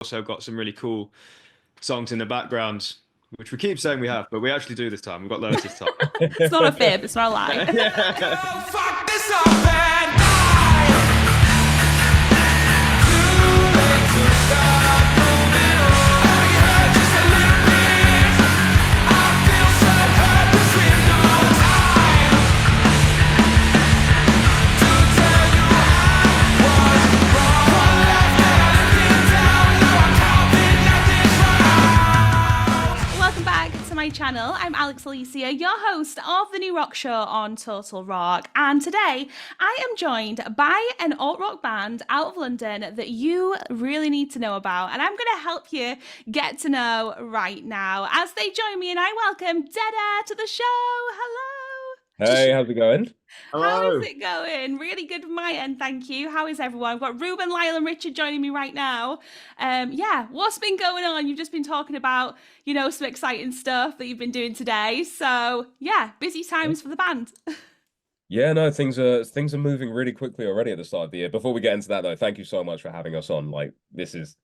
also got some really cool songs in the background, which we keep saying we have, but we actually do this time. We've got loads this time. It's not a fib, it's not a lie. Yeah. Fuck this up and die. Too late to stop moving on. Only hurt just a little bit. I feel so hopeless with no time to tell you I was wrong. One left and looking down, no, I'm counting nothing's wrong. Welcome back to my channel. I'm Alex Alicia, your host of the new rock show on Total Rock. And today I am joined by an alt-rock band out of London that you really need to know about. And I'm going to help you get to know right now as they join me, and I welcome Dead Air to the show. Hello. Hey, how's it going? How Hello. is it going? Really good from my end, thank you. How is everyone? I've got Ruben, Lyle, and Richard joining me right now. Yeah, what's been going on? You've just been talking about, some exciting stuff that you've been doing today. So yeah, busy times for the band. Yeah, no, things are moving really quickly already at the start of the year. Before we get into that though, thank you so much for having us on. Like, this is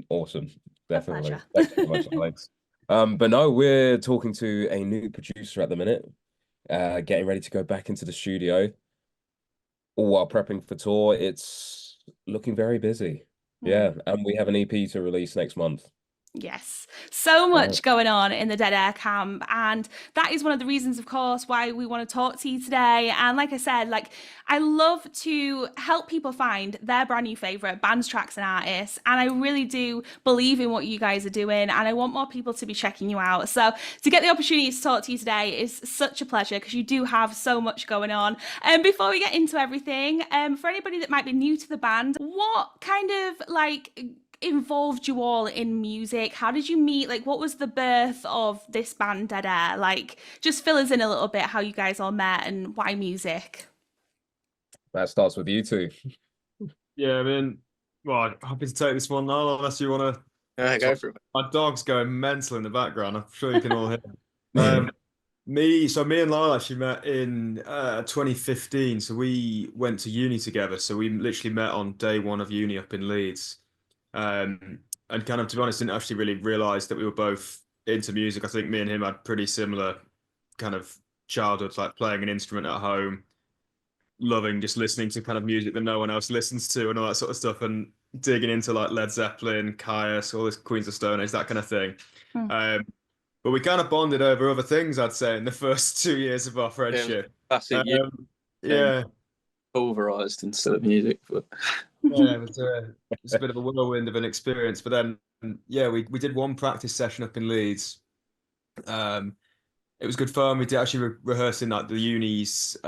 awesome. Definitely. pleasure. Thanks so much, Alex. But no, we're talking to a new producer at the minute. Getting ready to go back into the studio. All while prepping for tour. It's looking very busy. Yeah, and we have an EP to release next month. Yes, so much going on in the Dead Air camp, and that is one of the reasons, of course, why we want to talk to you today. And like I said, I love to help people find their brand new favorite bands, tracks, and artists, and I really do believe in what you guys are doing, and I want more people to be checking you out. So to get the opportunity to talk to you today is such a pleasure, because you do have so much going on. And before we get into everything, for anybody that might be new to the band, what kind of involved you all in music? How did you meet? What was the birth of this band, Dead Air? Just fill us in a little bit how you guys all met and why music. That starts with you two. Yeah, I'm happy to take this one now, unless you want to. Go for it. My dog's going mental in the background. I'm sure you can all hear. Me and Lyle actually met in 2015. So we went to uni together. So we literally met on day one of uni up in Leeds. And kind of, to be honest, didn't actually really realize that we were both into music. I think me and him had pretty similar kind of childhoods, like playing an instrument at home, loving just listening to kind of music that no one else listens to and all that sort of stuff, and digging into like Led Zeppelin, Kyuss, all this Queens of Stone Age, that kind of thing. But we kind of bonded over other things, I'd say, in the first 2 years of our friendship. Classic. Yeah. Pulverized instead of music, but Yeah, it was a bit of a whirlwind of an experience. But then, we did one practice session up in Leeds. It was good fun. We did actually rehearse in the uni's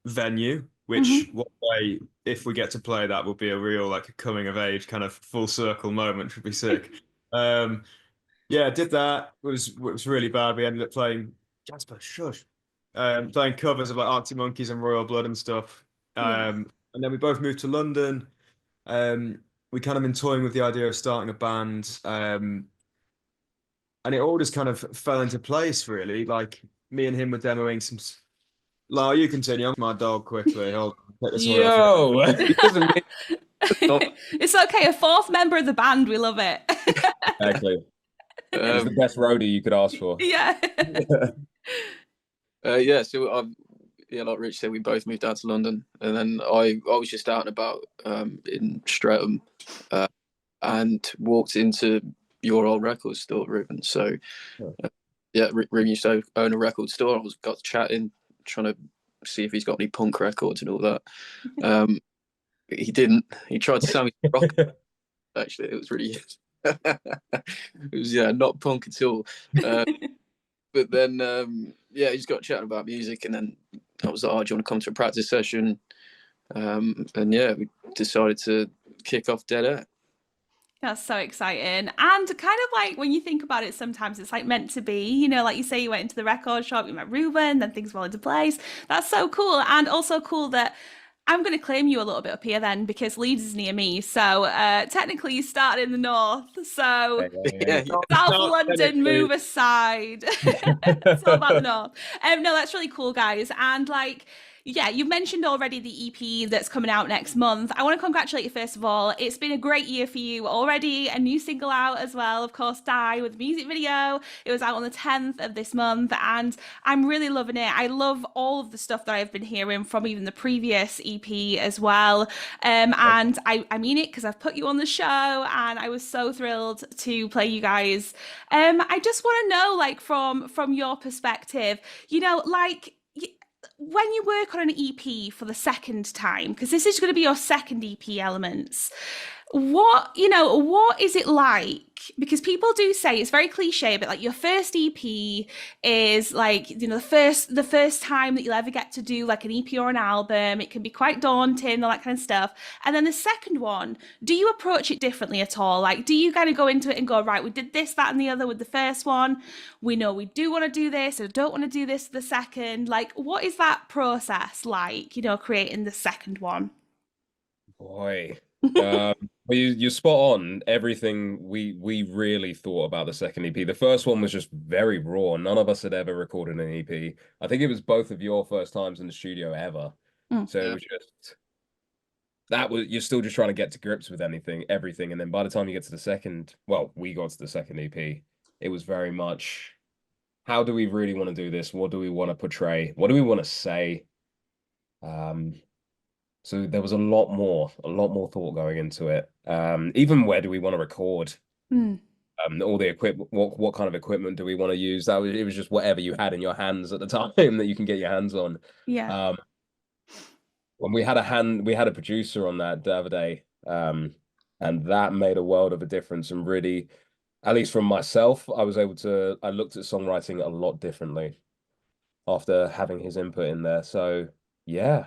venue, which one day, if we get to play that, will be a real coming of age kind of full circle moment. Should be sick. Did that. It was really bad. We ended up playing Jasper Shush, playing covers of Arctic Monkeys and Royal Blood and stuff. And then we both moved to London. We kind of been toying with the idea of starting a band. And it all just kind of fell into place, really. Me and him were demoing some. Lyle, you continue. I'm my dog quickly. Hold on. Take this one off. It's okay. A fourth member of the band. We love it. Exactly. It's the best roadie you could ask for. Yeah. So like Rich said, we both moved out to London, and then I was just out and about in Streatham, and walked into your old record store, Ruben. So Ruben used to own a record store. Got chatting, trying to see if he's got any punk records and all that. He didn't. He tried to sell me rock. Actually, it was really it was not punk at all. But then he just got chatting about music, and then I was like, "Oh, do you want to come to a practice session?" We decided to kick off Dead Air. That's so exciting. And kind of when you think about it, sometimes it's meant to be, like you say, you went into the record shop, you met Ruben, then things fell into place. That's so cool. And also cool that I'm going to claim you a little bit up here then, because Leeds is near me. So technically you started in the north. So South London, move aside. It's all about the north. No, that's really cool, guys. And Yeah, you mentioned already the EP that's coming out next month. I want to congratulate you first of all. It's been a great year for you already. A new single out as well, of course, Die with the music video. It was out on the 10th of this month, and I'm really loving it. I love all of the stuff that I've been hearing from even the previous EP as well. And I mean it because I've put you on the show, and I was so thrilled to play you guys. I just want to know, like, from your perspective, you know, like when you work on an EP for the second time, because this is going to be your second EP Elements, what is it like? Because people do say it's very cliche, but like your first EP is like, the first time that you'll ever get to do like an EP or an album. It can be quite daunting, all that kind of stuff. And then the second one, do you approach it differently at all? Like, do you kind of go into it and go, right, we did this, that, and the other with the first one. We know we do want to do this or don't want to do this for the second. Like, what is that process like, creating the second one? Boy. Well, you're spot on. Everything we really thought about the second EP. The first one was just very raw. None of us had ever recorded an EP. I think it was both of your first times in the studio ever. Mm. So it was just you're still just trying to get to grips with everything. And then by the time you get to the second, well, we got to the second EP, it was very much, how do we really want to do this? What do we want to portray? What do we want to say? So there was a lot more thought going into it. Even where do we want to record? Mm. All the equipment, what kind of equipment do we want to use? It was just whatever you had in your hands at the time that you can get your hands on. Yeah. When we had a producer on that the other day, and that made a world of a difference. And really, at least from myself, I looked at songwriting a lot differently after having his input in there. So yeah.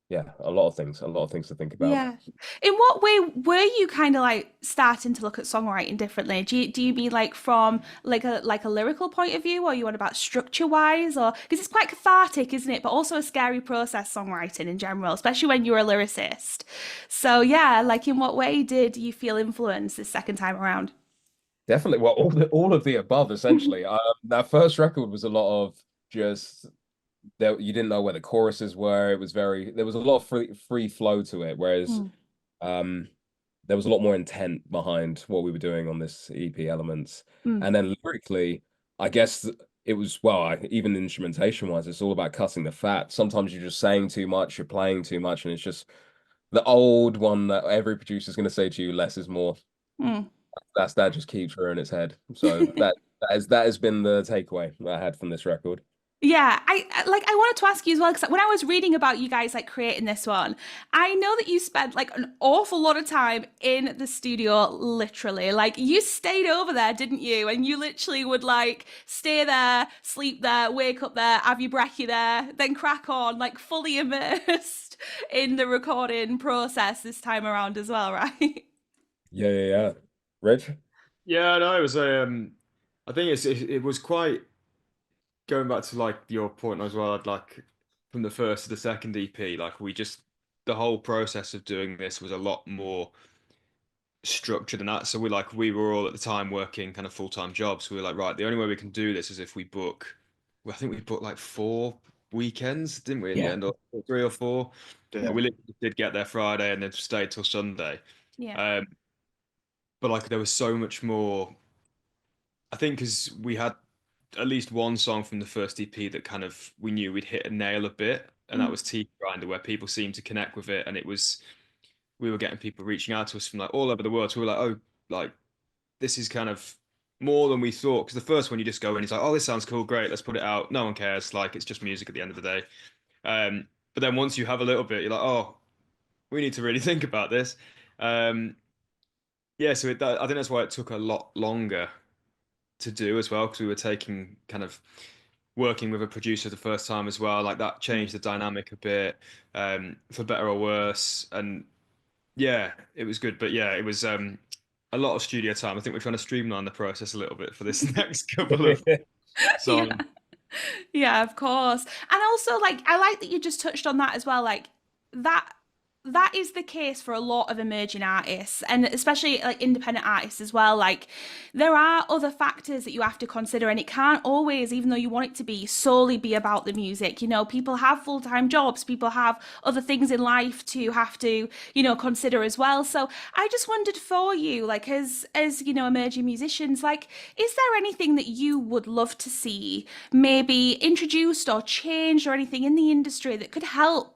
Yeah, a lot of things to think about. Yeah. In what way were you kind of like starting to look at songwriting differently? Do you mean like from like a lyrical point of view, or you want about structure wise, or because it's quite cathartic, isn't it? But also a scary process, songwriting in general, especially when you're a lyricist. So yeah, like in what way did you feel influenced this second time around? Definitely. Well, all of the above, essentially. That first record was a lot of just there. You didn't know where the choruses were. There was a lot of free flow to it, whereas Mm. there was a lot more intent behind what we were doing on this EP Elements. Mm. And then lyrically, I guess it was, even instrumentation wise, it's all about cutting the fat. Sometimes you're just saying too much, you're playing too much, and it's just the old one that every producer's going to say to you, less is more. Mm. That just keeps her in its head. So that has been the takeaway that I had from this record. Yeah, I wanted to ask you as well, because when I was reading about you guys like creating this one, I know that you spent like an awful lot of time in the studio, literally. Like you stayed over there, didn't you? And you literally would like stay there, sleep there, wake up there, have your brekkie there, then crack on, like fully immersed in the recording process this time around as well, right? Yeah. Rich? Yeah, no, it was I think it was quite going back to like your point as well. I'd like from the first to the second EP, like the whole process of doing this was a lot more structured than that. So we were all at the time working kind of full-time jobs. We were like, right, the only way we can do this is if we book. Well, I think we booked like 4 weekends, didn't we? In the end, or 3 or 4. Yeah. We literally did get there Friday and then stayed till Sunday. Yeah. But like there was so much more. I think because we had at least one song from the first EP that kind of we knew we'd hit a nail a bit, and that was Teeth Grinder, where people seemed to connect with it, and we were getting people reaching out to us from like all over the world. So we were like, oh, like this is kind of more than we thought. Because the first one you just go in, it's like, oh, this sounds cool, great, let's put it out. No one cares, like it's just music at the end of the day. But then once you have a little bit, you're like, oh, we need to really think about this. Yeah, so I think that's why it took a lot longer to do as well, because we were working with a producer the first time as well. Like that changed the dynamic a bit, for better or worse. And yeah, it was good. But yeah, it was a lot of studio time. I think we're trying to streamline the process a little bit for this next couple of songs. Yeah. Yeah, of course. And also, like, I like that you just touched on that as well. Like, that that is the case for a lot of emerging artists, and especially like independent artists as well. Like, there are other factors that you have to consider, and it can't always, even though you want it to be, solely be about the music. You know, people have full-time jobs, people have other things in life to have to, you know, consider as well. So I just wondered for you, like, as you know, emerging musicians, like, is there anything that you would love to see maybe introduced or changed, or anything in the industry that could help,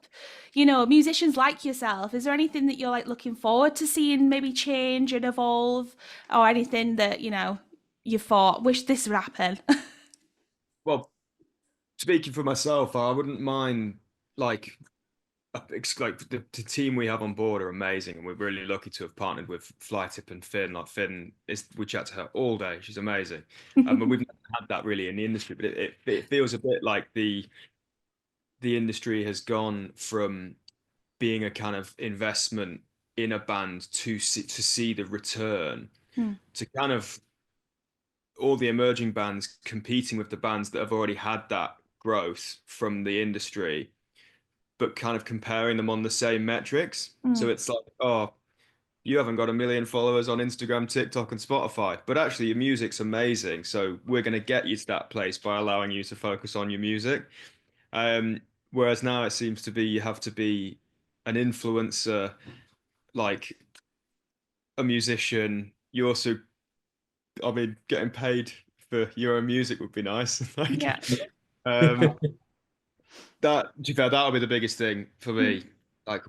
you know, musicians like yourself? Is there anything that you're like looking forward to seeing maybe change and evolve, or anything that, you know, you thought, wish this would happen? Well, speaking for myself, I wouldn't mind like like the team we have on board are amazing, and we're really lucky to have partnered with Flytip and Finn. Like Finn is, we chat to her all day. She's amazing, but we've never had that really in the industry. But it feels a bit like the industry has gone from being a kind of investment in a band to see the return Hmm. to kind of all the emerging bands competing with the bands that have already had that growth from the industry, but kind of comparing them on the same metrics. Hmm. So it's like, oh, you haven't got a million followers on Instagram, TikTok, and Spotify, but actually your music's amazing. So we're going to get you to that place by allowing you to focus on your music. Um, Whereas now it seems to be you have to be an influencer, like a musician. You also, I mean, getting paid for your own music would be nice. Yeah. Um, that to be fair, that'll be the biggest thing for Hmm. me. Like,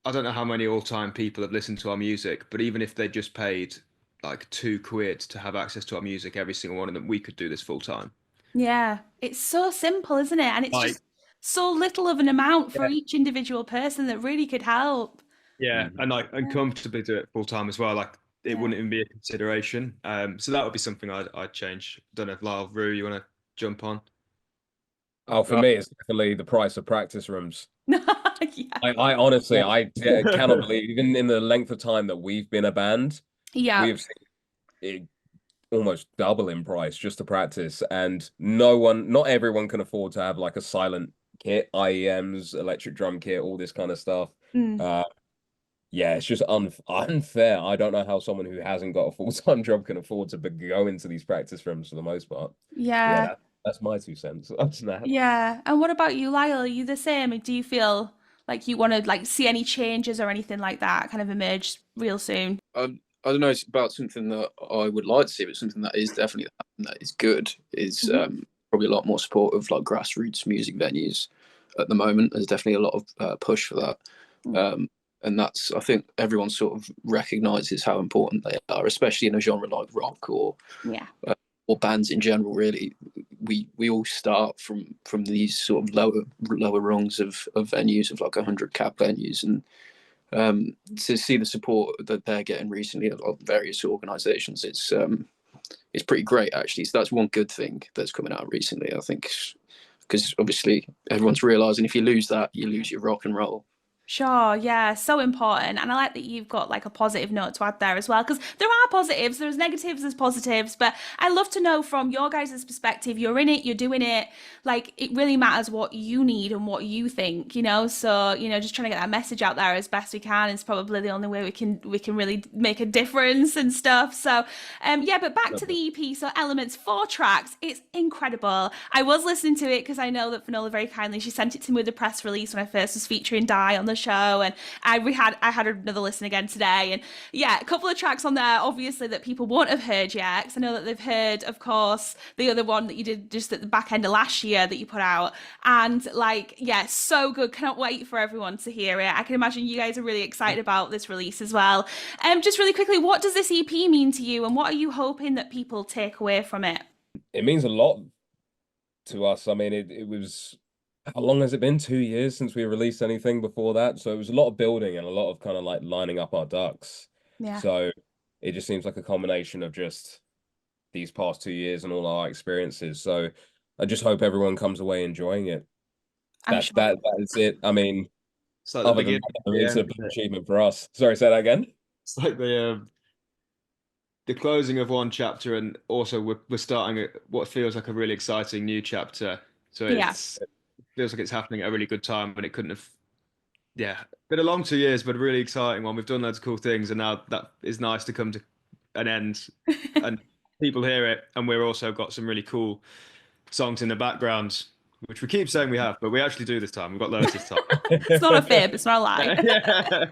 I don't know how many all-time people have listened to our music, but even if they just paid like £2 to have access to our music, every single one of them, we could do this full time. Yeah, it's so simple, isn't it? And it's Like, just so little of an amount for yeah, each individual person that really could help. yeah, Mhm. and like and Yeah. comfortably do it full time as well. Like it Yeah. wouldn't even be a consideration. So that would be something I'd change. Don't know if Lyle, Rue, you want to jump on? Oh, for Uh, me, it's definitely the price of practice rooms. Yeah. I honestly, cannot believe, even in the length of time that we've been a band, Yeah. we've seen it almost double in price just to practice. And no one, not everyone can afford to have like a silent kit, IEMs, electric drum kit, all this kind of stuff. Mm. Uh, yeah, it's just unfair. I don't know how someone who hasn't got a full-time job can afford to go into these practice rooms for the most part. Yeah, Yeah. that's my 2 cents on that. Yeah. And what about you, Lyle? Are you the same? Do you feel like you want to like see any changes or anything like that kind of emerge real soon? I don't know. It's about something that I would like to see, but something that is definitely that is good is Mhm. probably a lot more support of like grassroots music venues at the moment. There's definitely a lot of push for that, Mm. um, and that's I think everyone sort of recognizes how important they are, especially in a genre like rock Yeah. or bands in general. Really, we all start from these sort of lower rungs of venues of like 100 cap venues, and to see the support that they're getting recently of various organisations, it's pretty great actually. So that's one good thing that's coming out recently, I think, because obviously everyone's realising if you lose that, you lose your rock and roll. Sure, yeah, so important. And I like that you've got like a positive note to add there as well, because there are positives, there's negatives, there's positives, but I love to know from your guys' perspective, you're in it, you're doing it, like it really matters what you need and what you think, you know? So, you know, just trying to get that message out there as best we can is probably the only way we can really make a difference and stuff. So, yeah, but back to the EP, so Elements, 4 tracks, it's incredible. I was listening to it because I know that Finola very kindly, she sent it to me with a press release when I first was featuring Die on the show, and I had another listen again today, and yeah, a couple of tracks on there obviously that people won't have heard yet, because I know that they've heard, of course, the other one that you did just at the back end of last year that you put out, and like, yeah, so good. Cannot wait for everyone to hear it. I can imagine you guys are really excited about this release as well. Just really quickly, what does this EP mean to you, and what are you hoping that people take away from it? It means a lot to us. I mean, it was, how long has it been? 2 years since we released anything before that. So it was a lot of building and a lot of kind of like lining up our ducks. Yeah, So it just seems like a combination of just these past 2 years and all our experiences. So I just hope everyone comes away enjoying it. I'm sure. That is it. I mean, it's like the other than beginning, that, the it's a end. big achievement for us. Sorry, say that again. It's like the closing of one chapter, and also we're starting what feels like a really exciting new chapter. So Yeah. it feels like it's happening at a really good time, but it couldn't have yeah, been a long 2 years, but a really exciting one. We've done loads of cool things, and now that is nice to come to an end, and people hear it. And we're also got some really cool songs in the background, which we keep saying we have, but we actually do this time. We've got loads this time. It's not a fib, it's not a lie. Yeah.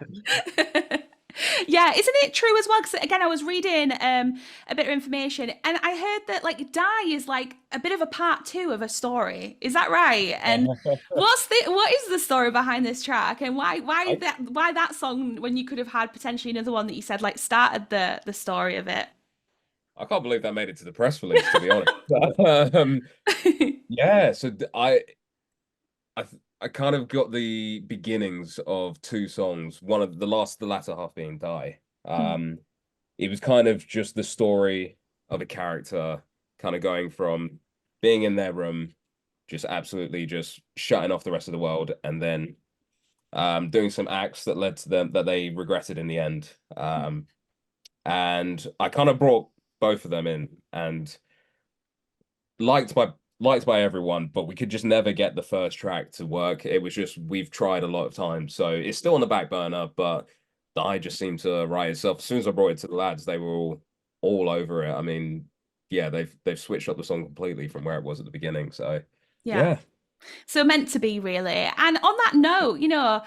Yeah, isn't it true as well? Because again, I was reading a bit of information, and I heard that like Die is like a bit of a part two of a story. Is that right? And what is the story behind this track, and why that song when you could have had potentially another one that you said like started the story of it? I can't believe that made it to the press release, to be honest. Yeah, so I kind of got the beginnings of two songs. One of the latter half being Die. It was kind of just the story of a character kind of going from being in their room, just absolutely just shutting off the rest of the world, and then doing some acts that led to them that they regretted in the end. And I kind of brought both of them in and liked by everyone, but we could just never get the first track to work. It was just we've tried a lot of times, so it's still on the back burner, but the eye just seemed to write itself. As soon as I brought it to the lads, they were all over it. I mean, yeah, they've switched up the song completely from where it was at the beginning. So yeah. So meant to be, really. And on that note, you know,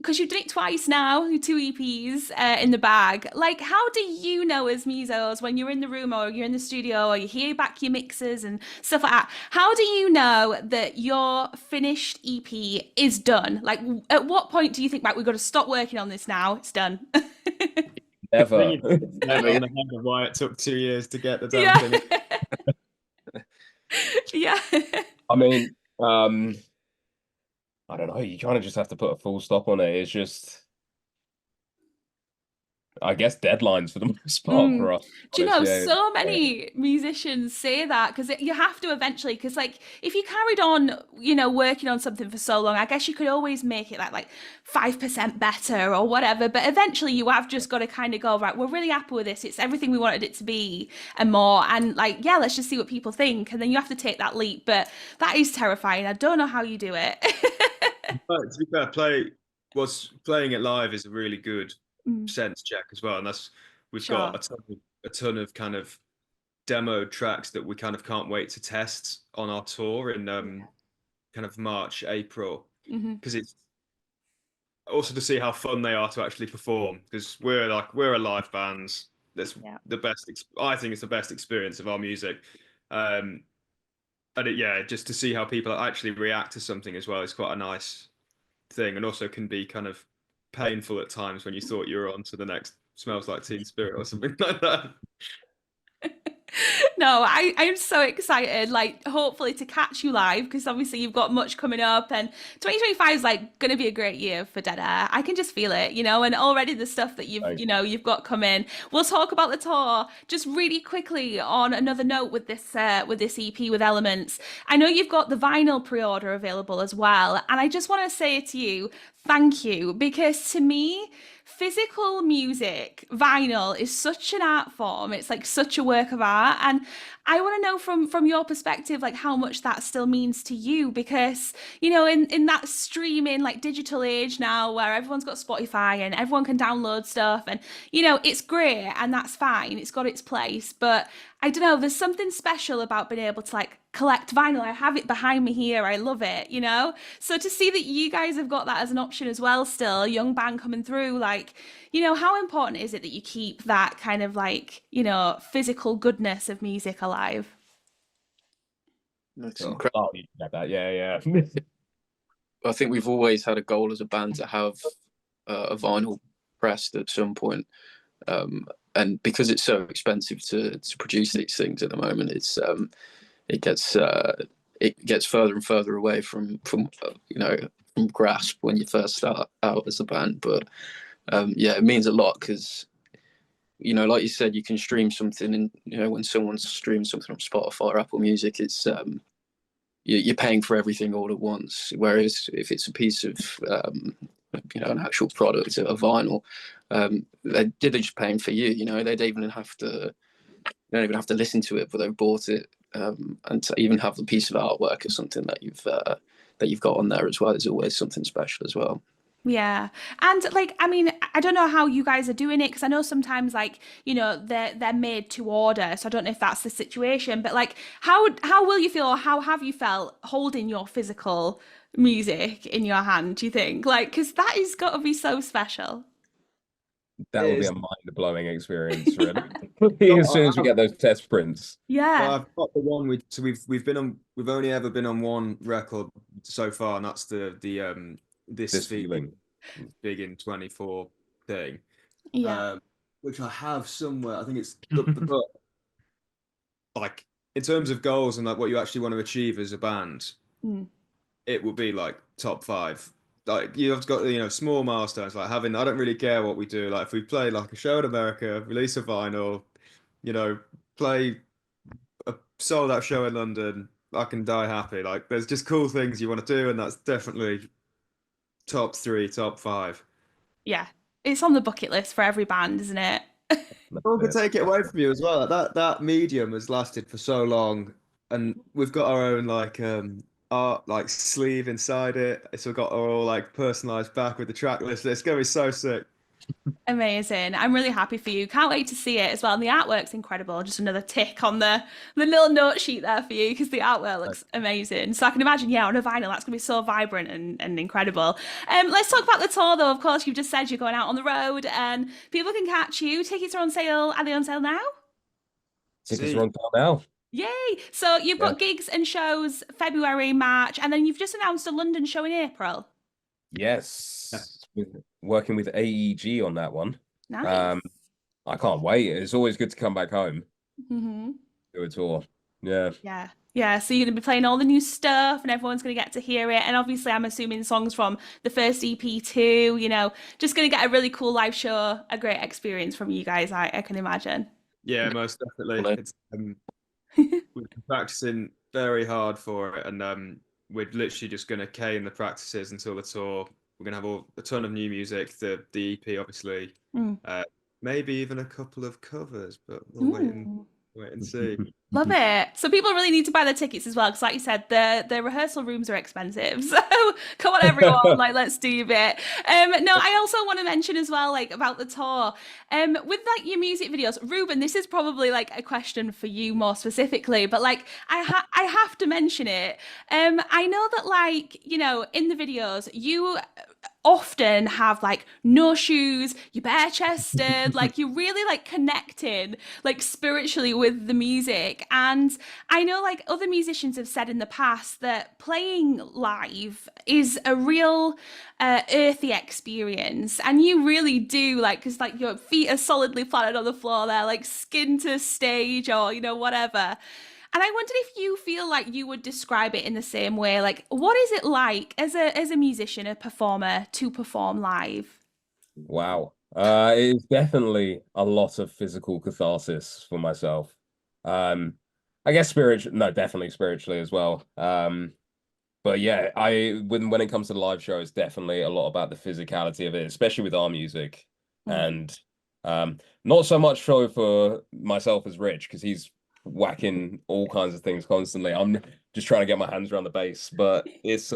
because you've done it twice now, two EPs in the bag. Like, how do you know as musos when you're in the room or you're in the studio or you hear back your mixes and stuff like that? How do you know that your finished EP is done? Like, at what point do you think, right, we've got to stop working on this now? It's done. Never. Never on the head of why it took 2 years to get the damn Yeah. thing. Yeah. I mean, I don't know. You kind of just have to put a full stop on it. It's just, I guess, deadlines for the most part for us. Do you know, Yeah. so many musicians say that because you have to eventually, because like if you carried on, you know, working on something for so long, I guess you could always make it like 5% better or whatever. But eventually you have just got to kind of go, right, we're really happy with this. It's everything we wanted it to be and more. And like, yeah, let's just see what people think. And then you have to take that leap. But that is terrifying. I don't know how you do it. But to be fair, playing it live is a really good sense check as well, and we've Sure. got a ton of kind of demo tracks that we kind of can't wait to test on our tour in kind of March, April, because it's also to see how fun they are to actually perform, because we're a live band. That's the best. I think it's the best experience of our music. And just to see how people actually react to something as well is quite a nice thing, and also can be kind of painful at times when you thought you were on to the next Smells Like Teen Spirit or something like that. No, I'm so excited, like hopefully to catch you live, because obviously you've got much coming up, and 2025 is like going to be a great year for Dead Air. I can just feel it, you know, and already the stuff that you've got coming. We'll talk about the tour just really quickly on another note with this EP with Elements. I know you've got the vinyl pre-order available as well, and I just want to say to you, thank you, because to me, physical music, vinyl is such an art form. It's like such a work of art. And I want to know from your perspective, like how much that still means to you, because, you know, in that streaming, like digital age now where everyone's got Spotify and everyone can download stuff and, you know, it's great and that's fine. It's got its place. But I don't know, there's something special about being able to like collect vinyl. I have it behind me here. I love it, you know? So to see that you guys have got that as an option as well, still, a young band coming through, like, you know, how important is it that you keep that kind of like, you know, physical goodness of music alive? That's Oh, incredible. you got that. Yeah. I think we've always had a goal as a band to have a vinyl pressed at some point. And because it's so expensive to produce these things at the moment, it gets further and further away from grasp when you first start out as a band. But it means a lot because, you know, like you said, you can stream something, and you know when someone streams something on Spotify or Apple Music, it's you're paying for everything all at once. Whereas if it's a piece of an actual product, a vinyl, they're just paying for you. You know, they don't even have to listen to it, but they've bought it, and to even have the piece of artwork or something that you've got on there as well is always something special as well. Yeah. And like, I mean, I don't know how you guys are doing it because I know sometimes like, they're made to order. So I don't know if that's the situation, but like how will you feel or how have you felt holding your physical music in your hand, do you think? Like, because that has got to be so special. That It would be is. a mind-blowing experience, really. So As soon as we get those test prints. well, Yeah. I've got the one we've only ever been on one record so far, and that's the this This feeling feeling. big in 24 thing, Yeah. um, which I have somewhere. I think it's the but like in terms of goals and like what you actually want to achieve as a band, Mm. it would be like top five. Like you've got small milestones like having. I don't really care what we do. Like if we play like a show in America, release a vinyl, you know, play a sold out show in London, I can die happy. Like there's just cool things you want to do, and that's definitely top three, top five. Yeah. It's on the bucket list for every band, isn't it? That's No one can it. take it away from you as well. Like, that medium has lasted for so long, and we've got our own like art like sleeve inside it. It's all got our all like personalized back with the track list. It's gonna be so sick. Amazing. I'm really happy for you. Can't wait to see it as well. And the artwork's incredible. Just another tick on the little note sheet there for you because the artwork looks amazing. So I can imagine, yeah, on a vinyl, that's going to be so vibrant and incredible. Let's talk about the tour though. Of course, you've just said you're going out on the road and people can catch you. Tickets are on sale. Are they on sale now? Tickets are See, on sale now. Yay. So you've Yeah. got gigs and shows February, March, and then you've just announced a London show in April. Yes. Working with AEG on that one. Nice. I can't wait. It's always good to come back home, Hmm. do a tour. Yeah. Yeah. Yeah, so you're going to be playing all the new stuff and everyone's going to get to hear it. And obviously, I'm assuming songs from the first EP too, just going to get a really cool live show, a great experience from you guys, I can imagine. yeah, most definitely. It's we've been practicing very hard for it, and we're literally just gonna cane the practices until the tour. We're gonna have a ton of new music, the EP obviously, Mm. maybe even a couple of covers, but we'll Ooh. wait and see. Love it. So people really need to buy the tickets as well, because like you said, the rehearsal rooms are expensive. So come on, everyone, like let's do a bit. No, I also want to mention as well, like about the tour. With like your music videos, Ruben, this is probably like a question for you more specifically, but like I have to mention it. I know that like, in the videos, you often have like no shoes, you're bare chested, like you're really like connecting like spiritually with the music. And I know like other musicians have said in the past that playing live is a real earthy experience, and you really do, like, because like your feet are solidly planted on the floor there, like skin to stage, or whatever. And I wondered if you feel like you would describe it in the same way. Like, what is it like as a musician, a performer, to perform live? Wow. It is definitely a lot of physical catharsis for myself. Um, I guess no, definitely spiritually as well. But yeah, when it comes to the live show, it's definitely a lot about the physicality of it, especially with our music. Mm. And not so much so for myself as Rich, because he's whacking all kinds of things constantly. I'm just trying to get my hands around the bass, but it's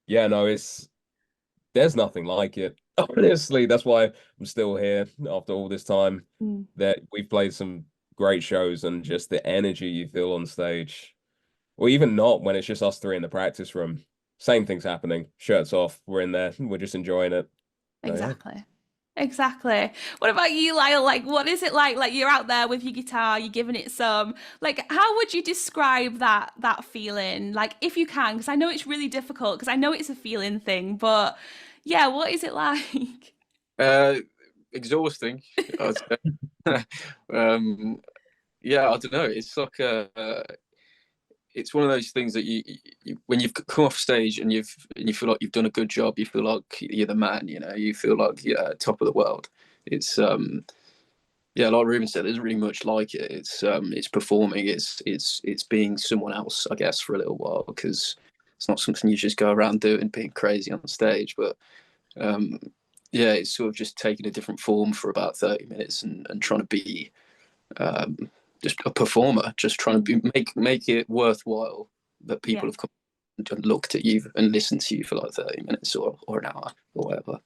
yeah, no, there's nothing like it. Honestly, that's why I'm still here after all this time. Mm. That we've played some great shows, and just the energy you feel on stage, or even not when it's just us three in the practice room. Same thing's happening. Shirts off, we're in there, we're just enjoying it. So, yeah. Exactly. Exactly. What about you, Lyle? Like, what is it like? Like, you're out there with your guitar, you're giving it some. Like, how would you describe that feeling? Like, if you can, because I know it's really difficult, because I know it's a feeling thing, but yeah, what is it like? Exhausting, I'd say. Yeah, I don't know. It's like it's one of those things that you when you've come off stage and you feel like you've done a good job, you feel like you're the man. You feel like you're top of the world. It's yeah, like Ruben said, there's really much like it. It's performing. It's being someone else, I guess, for a little while, because it's not something you just go around doing, being crazy on stage. But yeah, it's sort of just taking a different form for about 30 minutes and trying to be just a performer, just trying to make it worthwhile that people Yeah. have come looked at you and listened to you for like 30 minutes or an hour or whatever.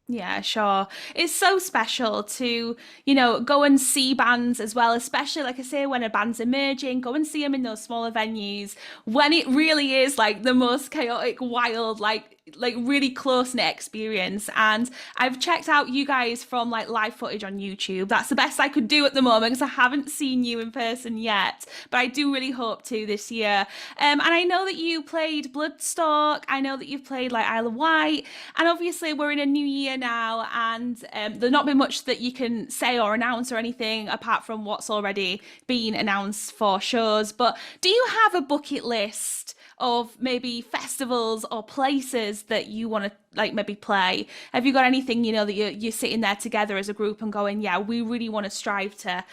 Yeah, sure. It's so special to, you know, go and see bands as well, especially like I say, when a band's emerging, go and see them in those smaller venues when it really is like the most chaotic, wild, like really close-knit experience. And I've checked out you guys from like live footage on YouTube. That's the best I could do at the moment because I haven't seen you in person yet, but I do really hope to this year. And I know that you played Bloodstock. I know that you've played like Isle of Wight, and obviously we're in a new year now, and there's not been much that you can say or announce or anything apart from what's already been announced for shows. But do you have a bucket list of maybe festivals or places that you want to like maybe play? Have you got anything, you know, that you're sitting there together as a group and going, yeah, we really want to strive to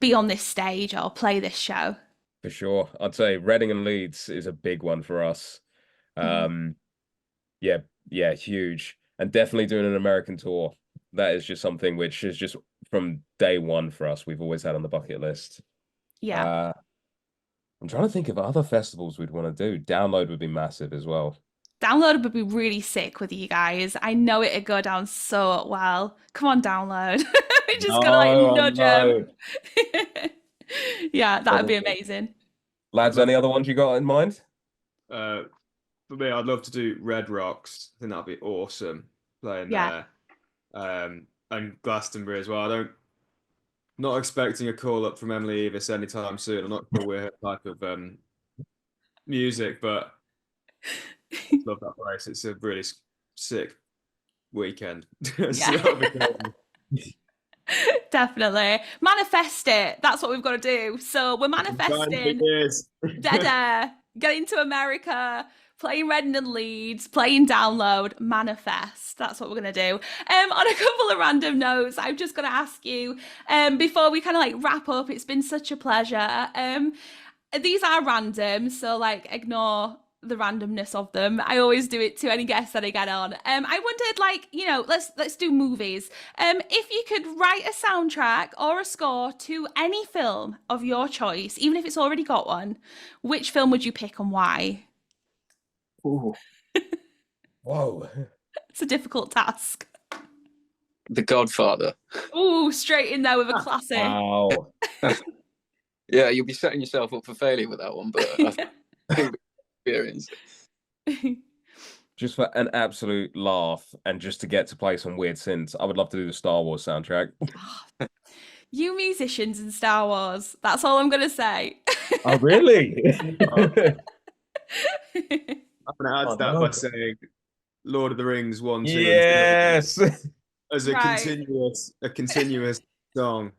be on this stage or play this show? For sure. I'd say Reading and Leeds is a big one for us. Yeah, huge. And definitely doing an American tour. That is just something which is just from day one for us. We've always had on the bucket list. Yeah. I'm trying to think of other festivals we'd want to do. Download would be massive as well. Download would be really sick with you guys. I know it'd go down so well. Come on, Download. We just gotta like nudge them. Yeah, that would be amazing. Lads, any other ones you got in mind? For me, I'd love to do Red Rocks. I think that'd be awesome playing Yeah. there. And Glastonbury as well. Not expecting a call up from Emily Evis anytime soon. I'm not sure we're her type of music, but love that place. It's a really sick weekend. So that'll be cool. Definitely. Manifest it. That's what we've got to do. So we're manifesting Dead Air, getting to America, playing Reading and Leeds, playing Download, manifest. That's what we're going to do. On a couple of random notes, I've just got to ask you, before we kind of like wrap up, it's been such a pleasure. These are random, so like ignore the randomness of them. I always do it to any guests that I get on. I wondered, like, you know, let's do movies. If you could write a soundtrack or a score to any film of your choice, even if it's already got one, which film would you pick and why? Ooh. Whoa. It's a difficult task. The Godfather. Ooh, straight in there with a classic. Wow. Yeah, you'll be setting yourself up for failure with that one, but I think experience. Just for an absolute laugh and just to get to play some weird synths, I would love to do the Star Wars soundtrack. You musicians in Star Wars. That's all I'm going to say. Oh, really? I'm gonna add to that by saying Lord of the Rings 1, 2, Yes. and 3 as a Right. continuous song.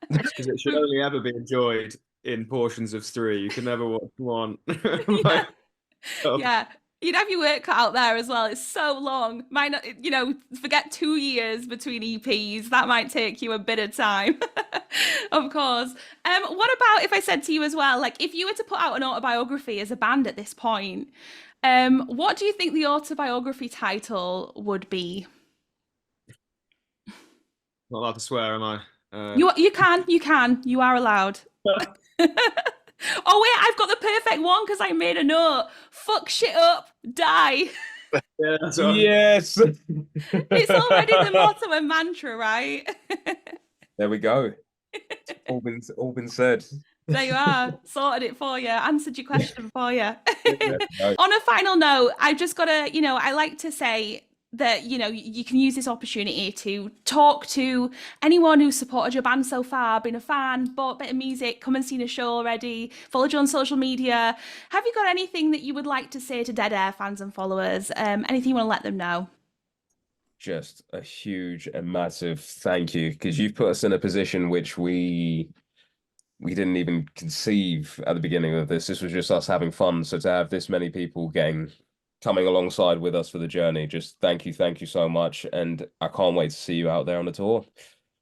Because it should only ever be enjoyed in portions of 3. You can never watch one. Yeah, you'd have your work cut out there as well. It's so long. Might not, you know, forget 2 years between EPs. That might take you a bit of time. Of course. What about if I said to you as well, like if you were to put out an autobiography as a band at this point, what do you think the autobiography title would be? Not allowed to swear, am I? You can. You are allowed. Oh wait, I've got the perfect one because I made a note. Fuck shit up, die. Yeah, that's all. Yes. It's already the motto and mantra, right? There we go. It's all been said. There you are. Sorted it for you. Answered your question for you. No. On a final note, I've just got to, you know, I like to say that, you know, you can use this opportunity to talk to anyone who's supported your band so far, been a fan, bought a bit of music, come and seen a show already, followed you on social media. Have you got anything that you would like to say to Dead Air fans and followers? Anything you want to let them know? Just a huge and massive thank you, because you've put us in a position which we didn't even conceive at the beginning of this. This was just us having fun. So to have this many people coming alongside with us for the journey, just thank you so much. And I can't wait to see you out there on the tour.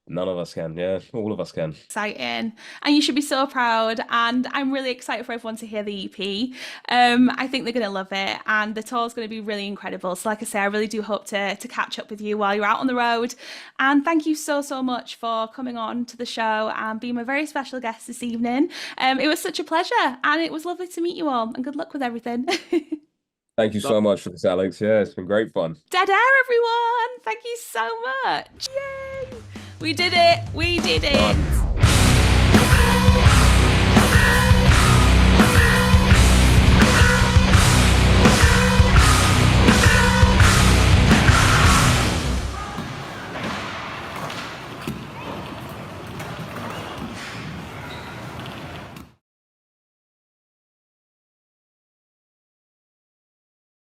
None of us can. Yeah, all of us can. Exciting, and you should be so proud, and I'm really excited for everyone to hear the EP. I think they're going to love it, and the tour's going to be really incredible. So like I say, I really do hope to catch up with you while you're out on the road, and thank you so much for coming on to the show and being my very special guest this evening. It was such a pleasure, and it was lovely to meet you all, and good luck with everything. Thank you so much for this, Alex. Yeah, it's been great fun. Dead air, everyone. Thank you so much. Yay. We did it. We did it.